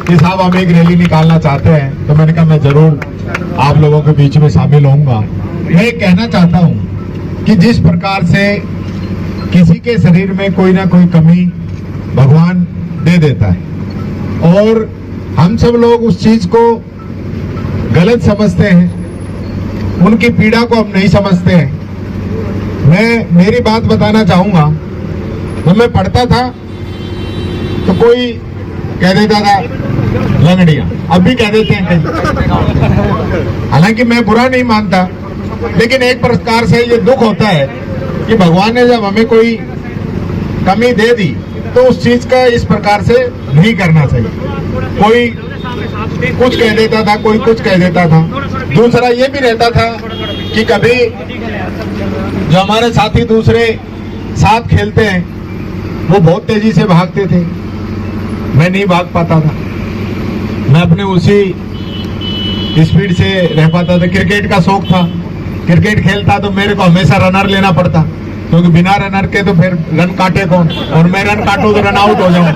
कि साहब हम एक रैली निकालना चाहते हैं, तो मैंने कहा मैं जरूर आप लोगों के बीच में शामिल होऊंगा। मैं ये कहना चाहता हूँ कि जिस प्रकार से किसी के शरीर में कोई ना कोई कमी भगवान दे देता है और हम सब लोग उस चीज को गलत समझते हैं, उनकी पीड़ा को हम नहीं समझते हैं। मैं मेरी बात बताना चाहूंगा, जब मैं पढ़ता था तो कोई कह देता था लंगड़िया, अब भी कह देते हैं कहीं। हालांकि मैं बुरा नहीं मानता, लेकिन एक प्रकार से ये दुख होता है कि भगवान ने जब हमें कोई कमी दे दी तो उस चीज का इस प्रकार से नहीं करना चाहिए। कोई कुछ कह देता था, कोई कुछ कह देता था। दूसरा ये भी रहता था कि कभी जो हमारे साथी दूसरे साथ खेलते हैं वो बहुत तेजी से भागते थे, मैं नहीं भाग पाता था, मैं अपने उसी स्पीड से रह पाता था। क्रिकेट का शौक था, क्रिकेट खेलता तो मेरे को हमेशा रनर लेना पड़ता, क्योंकि बिना रनर के तो फिर रन काटे कौन, और मैं रन काटूं तो रन आउट हो जाऊं,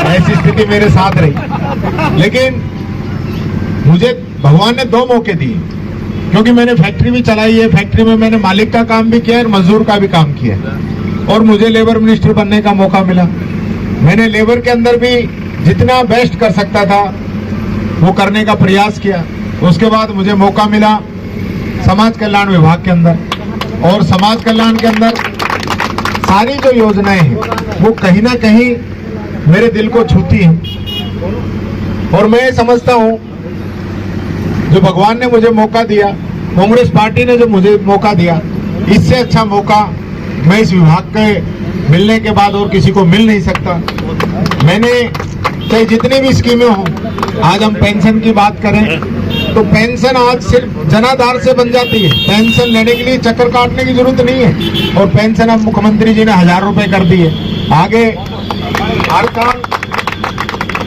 ऐसी स्थिति मेरे साथ रही। लेकिन मुझे भगवान ने 2 मौके दिए, क्योंकि मैंने फैक्ट्री भी चलाई है, फैक्ट्री में मैंने मालिक का काम भी किया है और मजदूर का भी काम किया है, और मुझे लेबर मिनिस्टर बनने का मौका मिला। मैंने लेबर के अंदर भी जितना बेस्ट कर सकता था वो करने का प्रयास किया। उसके बाद मुझे मौका मिला समाज कल्याण विभाग के अंदर, और समाज कल्याण के अंदर सारी जो योजनाएं हैं वो कहीं ना कहीं मेरे दिल को छूती हैं। और मैं समझता हूं जो भगवान ने मुझे मौका दिया, कांग्रेस पार्टी ने जो मुझे मौका दिया, इससे अच्छा मौका मैं इस विभाग के मिलने के बाद और किसी को मिल नहीं सकता। मैंने चाहे जितनी भी स्कीमें हों, आज हम पेंशन की बात करें तो पेंशन आज सिर्फ जनाधार से बन जाती है, पेंशन लेने के लिए चक्कर काटने की जरूरत नहीं है। और पेंशन अब मुख्यमंत्री जी ने 1000 रुपए कर दी है, आगे हर साल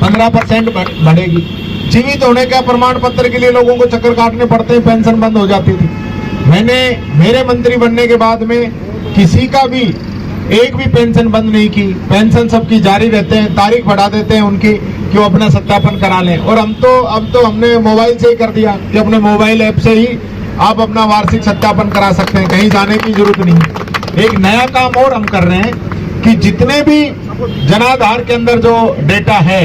15% बढ़ेगी। जीवित होने का प्रमाण पत्र के लिए लोगों को चक्कर काटने पड़ते हैं, पेंशन बंद हो जाती थी। मैंने मेरे मंत्री बनने के बाद में किसी का भी एक भी पेंशन बंद नहीं की, पेंशन सबकी जारी रहते हैं, तारीख बढ़ा देते हैं उनकी कि वो अपना सत्यापन करा लें। और अब तो हमने मोबाइल से ही कर दिया कि अपने मोबाइल ऐप से ही आप अपना वार्षिक सत्यापन करा सकते हैं, कहीं जाने की जरूरत नहीं। एक नया काम और हम कर रहे हैं कि जितने भी जनाधार के अंदर जो डेटा है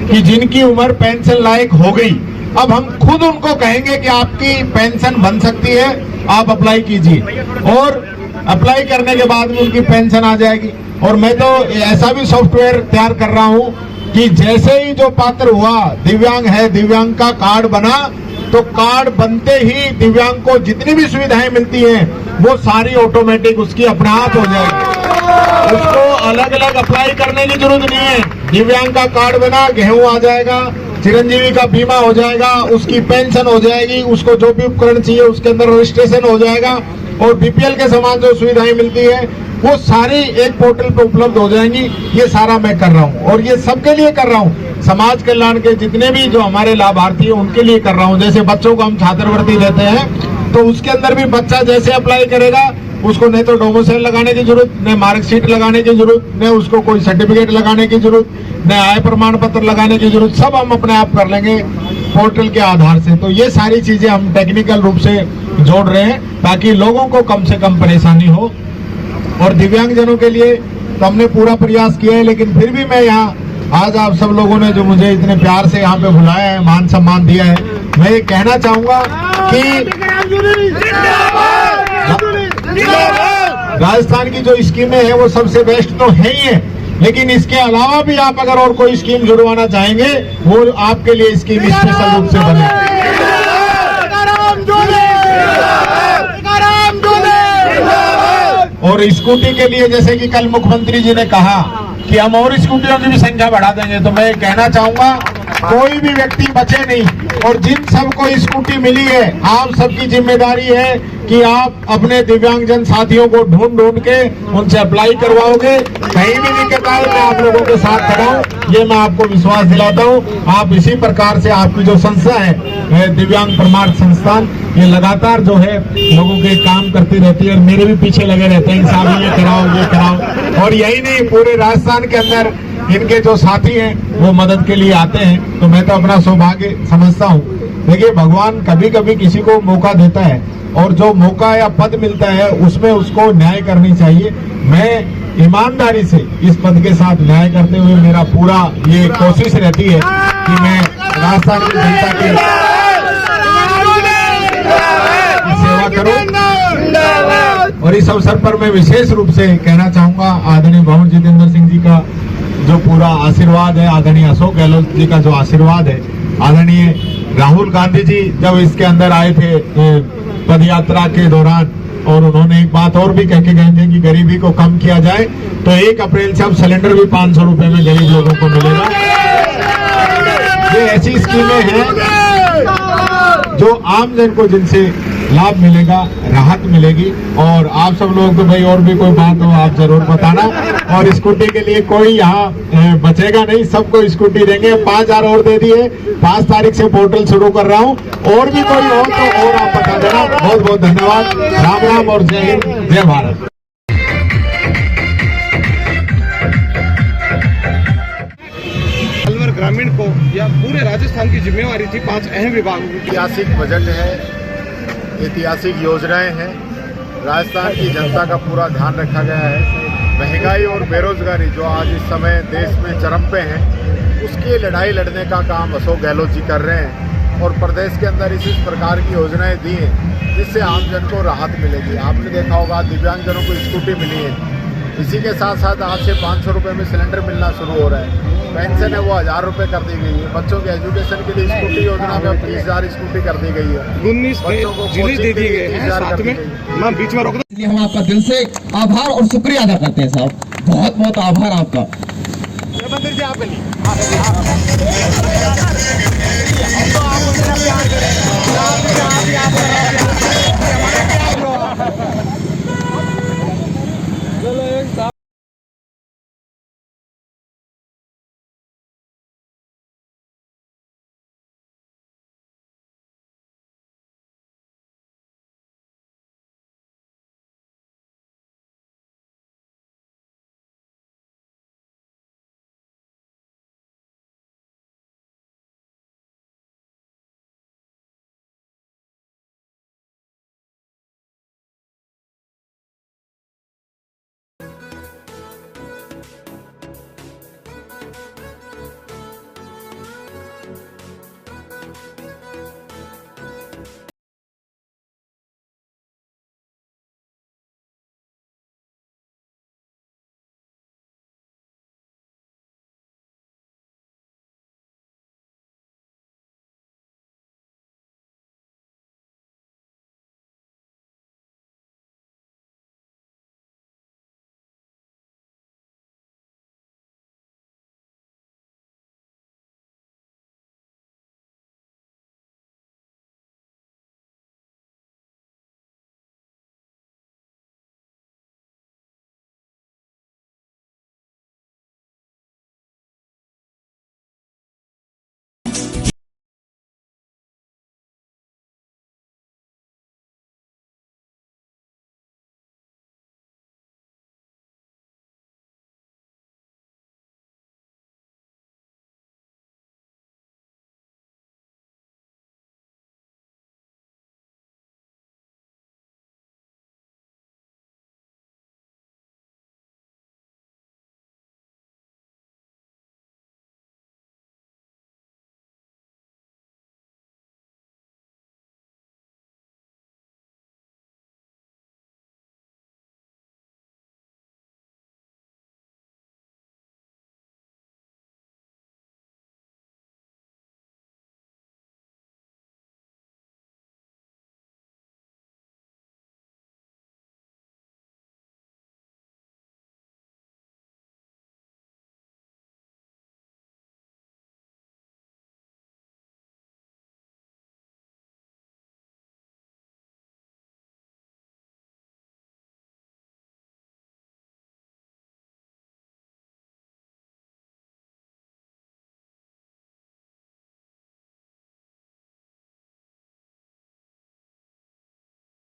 कि जिनकी उम्र पेंशन लायक हो गई, अब हम खुद उनको कहेंगे कि आपकी पेंशन बन सकती है, आप अप्लाई कीजिए, और अप्लाई करने के बाद में उनकी पेंशन आ जाएगी। और मैं तो ऐसा भी सॉफ्टवेयर तैयार कर रहा हूं कि जैसे ही जो पात्र हुआ, दिव्यांग है, दिव्यांग का कार्ड बना, तो कार्ड बनते ही दिव्यांग को जितनी भी सुविधाएं मिलती हैं वो सारी ऑटोमेटिक उसकी अपने आप हो जाएगी। उसको अलग अलग अप्लाई करने की जरूरत नहीं है। दिव्यांग का कार्ड बना, गेहूं आ जाएगा, चिरंजीवी का बीमा हो जाएगा, उसकी पेंशन हो जाएगी, उसको जो भी उपकरण चाहिए उसके अंदर रजिस्ट्रेशन हो जाएगा, और बीपीएल के समान जो सुविधाएं मिलती है वो सारी एक पोर्टल पे उपलब्ध हो जाएंगी। ये सारा मैं कर रहा हूँ, और ये सबके लिए कर रहा हूँ। समाज कल्याण के जितने भी जो हमारे लाभार्थी हैं उनके लिए कर रहा हूँ। जैसे बच्चों को हम छात्रवृत्ति देते हैं, तो उसके अंदर भी बच्चा जैसे अप्लाई करेगा उसको न तो डोमिसाइल लगाने की जरूरत, न मार्कशीट लगाने की जरूरत, न उसको कोई सर्टिफिकेट लगाने की जरूरत, न आय प्रमाण पत्र लगाने की जरूरत, सब हम अपने आप कर लेंगे पोर्टल के आधार से। तो ये सारी चीजें हम टेक्निकल रूप से जोड़ रहे हैं ताकि लोगों को कम से कम परेशानी हो। और दिव्यांगजनों के लिए तो हमने पूरा प्रयास किया है, लेकिन फिर भी मैं यहाँ आज आप सब लोगों ने जो मुझे इतने प्यार से यहाँ पे बुलाया है, मान सम्मान दिया है, मैं ये कहना चाहूंगा कि राजस्थान की जो स्कीमें हैं वो सबसे बेस्ट तो है ही है, लेकिन इसके अलावा भी आप अगर और कोई स्कीम जुड़वाना चाहेंगे वो आपके लिए स्कीम स्पेशल रूप से बने। और स्कूटी के लिए जैसे कि कल मुख्यमंत्री जी ने कहा कि हम और स्कूटियों की भी संख्या बढ़ा देंगे, तो मैं कहना चाहूंगा कोई भी व्यक्ति बचे नहीं, और जिन सबको स्कूटी मिली है आप सबकी जिम्मेदारी है कि आप अपने दिव्यांगजन साथियों को ढूंढ के उनसे अप्लाई करवाओगे। कहीं भी दिक्कत आए मैं आप लोगों के साथ खड़ा हूं, ये मैं आपको विश्वास दिलाता हूं। आप इसी प्रकार से आपकी जो संस्था है दिव्यांग प्रमाण संस्थान, ये लगातार जो है लोगों के काम करती रहती है, और मेरे भी पीछे लगे रहते हैं साहब ये कराओ ये कराओ। और यही नहीं, पूरे राजस्थान के अंदर इनके जो साथी हैं वो मदद के लिए आते हैं, तो मैं तो अपना सौभाग्य समझता हूँ। देखिए, भगवान कभी कभी किसी को मौका देता है और जो मौका या पद मिलता है उसमें उसको न्याय करनी चाहिए। मैं ईमानदारी से इस पद के साथ न्याय करते हुए मेरा पूरा ये कोशिश रहती है कि मैं राजस्थान की जनता की सेवा करूं। और इस अवसर पर मैं विशेष रूप से कहना चाहूंगा, आदरणीय भवन जितेंद्र सिंह जी का जो पूरा आशीर्वाद है, आदरणीय अशोक गहलोत जी का जो आशीर्वाद है, आदरणीय राहुल गांधी जी जब इसके अंदर आए थे पद यात्रा के दौरान, और उन्होंने एक बात और भी कह के गए थे कि गरीबी को कम किया जाए, तो 1 अप्रैल से अब सिलेंडर भी 500 रुपए में गरीब लोगों को मिलेगा। ये ऐसी स्कीमें हैं जो आम जन को जिनसे लाभ मिलेगा, राहत मिलेगी। और आप सब लोग तो भाई और भी कोई बात हो आप जरूर बताना। और स्कूटी के लिए कोई यहाँ बचेगा नहीं, सबको स्कूटी देंगे। 5000 और दे दिए, 5 तारीख से पोर्टल शुरू कर रहा हूँ। और भी कोई हो तो और आप बता देना। बहुत बहुत धन्यवाद। राम राम और जय हिंद, जय भारत। अलवर ग्रामीण को या पूरे राजस्थान की जिम्मेवारी थी 5 अहम विभागों की। ऐतिहासिक बजट है, ऐतिहासिक योजनाएं हैं। राजस्थान की जनता का पूरा ध्यान रखा गया है। महंगाई और बेरोजगारी जो आज इस समय देश में चरम पे है, उसकी लड़ाई लड़ने का काम अशोक गहलोत जी कर रहे हैं। और प्रदेश के अंदर इस प्रकार की योजनाएं दी हैं जिससे आम जन को राहत मिलेगी। आपने देखा होगा दिव्यांगजनों को स्कूटी मिली है। इसी के साथ साथ आज से 500 रुपये में सिलेंडर मिलना शुरू हो रहा है। पेंशन है वो 1000 रुपये कर दी गई है। बच्चों के एजुकेशन के लिए स्कूटी योजना में 30,000 स्कूटी कर दी गई है। 19 जिले दे दिए गए हैं साथ में। मैं बीच में रोक दूं, इसलिए हम आपका दिल से आभार और शुक्रिया अदा करते हैं साहब। बहुत बहुत आभार आपका। मंदिर जी आपके लिए